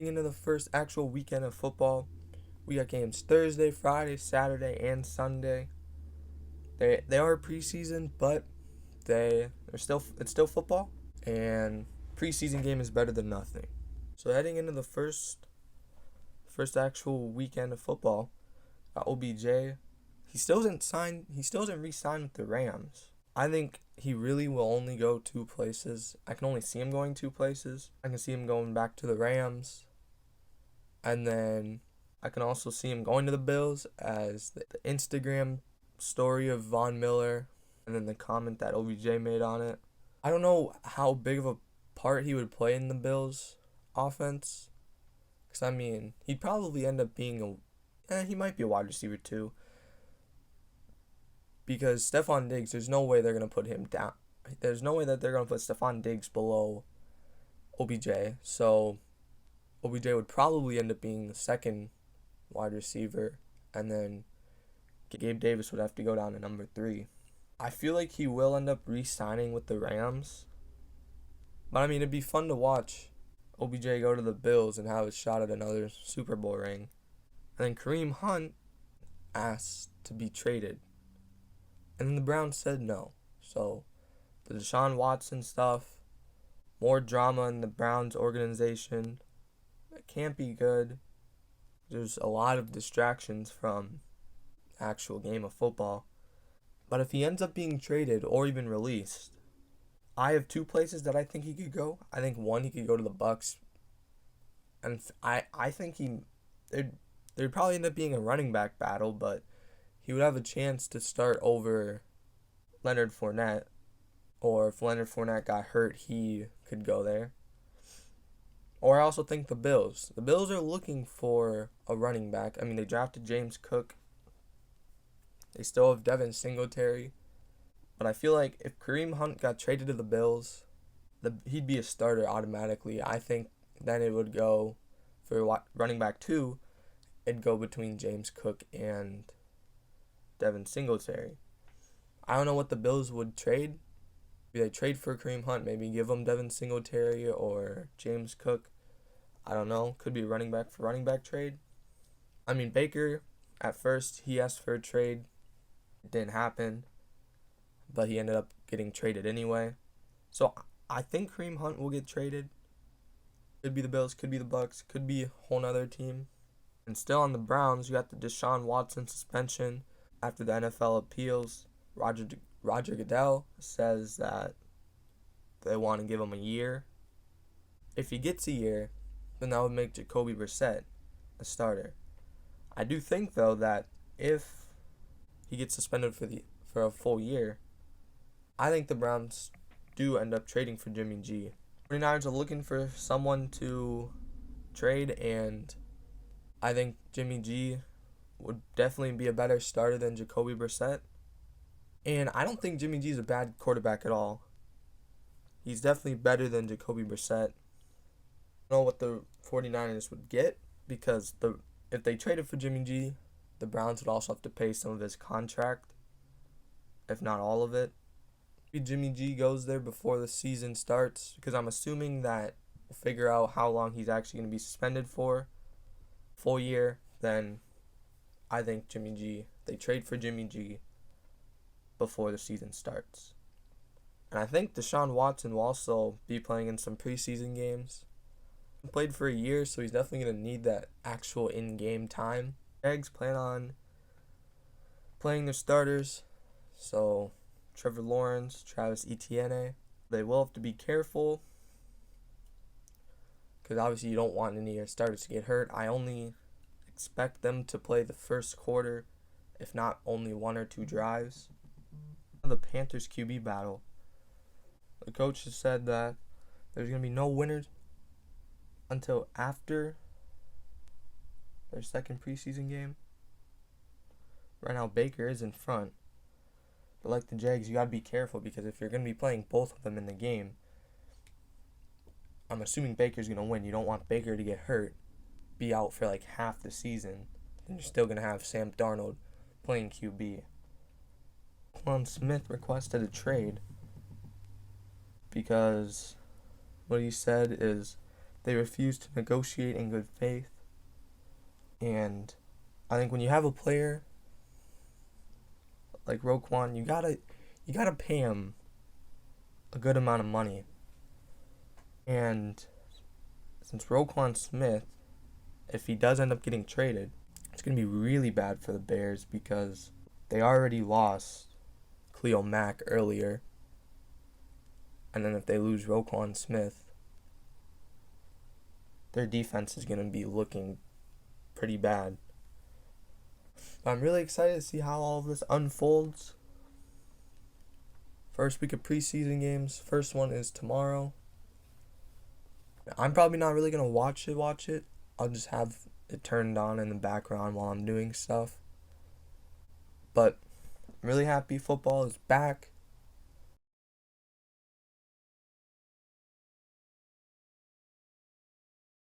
Into the first actual weekend of football. We got games Thursday, Friday, Saturday, and Sunday. They are preseason, but it's still football, and preseason game is better than nothing. So heading into the first actual weekend of football, got OBJ. He still hasn't re-signed with the Rams. I think he really will only go two places. I can only see him going two places. I can see him going back to the Rams. And then I can also see him going to the Bills, as the Instagram story of Von Miller and then the comment that OBJ made on it. I don't know how big of a part he would play in the Bills offense. Because, I mean, he'd probably end up being he might be a wide receiver too. Because Stephon Diggs, there's no way they're going to put him down. There's no way that they're going to put Stephon Diggs below OBJ. So OBJ would probably end up being the second wide receiver, and then Gabe Davis would have to go down to number 3. I feel like he will end up re-signing with the Rams, but I mean, it'd be fun to watch OBJ go to the Bills and have a shot at another Super Bowl ring. And then Kareem Hunt asked to be traded, and then the Browns said no. So the DeShaun Watson stuff, more drama in the Browns organization. It can't be good. There's a lot of distractions from the actual game of football. But if he ends up being traded or even released, I have two places that I think he could go. I think one, he could go to the Bucks. And I think there'd probably end up being a running back battle, but he would have a chance to start over Leonard Fournette. Or if Leonard Fournette got hurt, he could go there. Or I also think the Bills. The Bills are looking for a running back. I mean, they drafted James Cook. They still have Devin Singletary. But I feel like if Kareem Hunt got traded to the Bills, he'd be a starter automatically. I think then it would go for running back 2. It'd go between James Cook and Devin Singletary. I don't know what the Bills would trade. Maybe they trade for Kareem Hunt. Maybe give him Devin Singletary or James Cook. I don't know. Could be running back for running back trade. I mean, Baker, at first, he asked for a trade. It didn't happen. But he ended up getting traded anyway. So I think Kareem Hunt will get traded. Could be the Bills, could be the Bucks, could be a whole nother team. And still on the Browns, you got the DeShaun Watson suspension after the NFL appeals. Roger Goodell says that they want to give him a year. If he gets a year, then that would make Jacoby Brissett a starter. I do think, though, that if he gets suspended for a full year, I think the Browns do end up trading for Jimmy G. 49ers are looking for someone to trade, and I think Jimmy G would definitely be a better starter than Jacoby Brissett. And I don't think Jimmy G is a bad quarterback at all. He's definitely better than Jacoby Brissett. I don't know what the 49ers would get, because if they traded for Jimmy G, the Browns would also have to pay some of his contract, if not all of it. Maybe Jimmy G goes there before the season starts, because I'm assuming that we'll figure out how long he's actually going to be suspended for. Full year, then I think they trade for Jimmy G before the season starts. And I think DeShaun Watson will also be playing in some preseason games. He played for a year, so he's definitely going to need that actual in-game time. Jags plan on playing their starters, so Trevor Lawrence, Travis Etienne. They will have to be careful, because obviously you don't want any of your starters to get hurt. I only expect them to play the first quarter, if not only 1 or 2 drives. The Panthers QB battle. The coach has said that there's going to be no winners until after their second preseason game. Right now, Baker is in front. But like the Jags, you got to be careful, because if you're going to be playing both of them in the game, I'm assuming Baker's going to win. You don't want Baker to get hurt, be out for like half the season, and you're still going to have Sam Darnold playing QB. Quan Smith requested a trade because what he said is They refuse to negotiate in good faith. And I think when you have a player like Roquan, you gotta pay him a good amount of money. And since Roquan Smith, if he does end up getting traded, it's going to be really bad for the Bears because they already lost Khalil Mack earlier. And then if they lose Roquan Smith, their defense is going to be looking pretty bad. But I'm really excited to see how all of this unfolds. First week of preseason games. First one is tomorrow. I'm probably not really going to watch it. I'll just have it turned on in the background while I'm doing stuff. But I'm really happy football is back.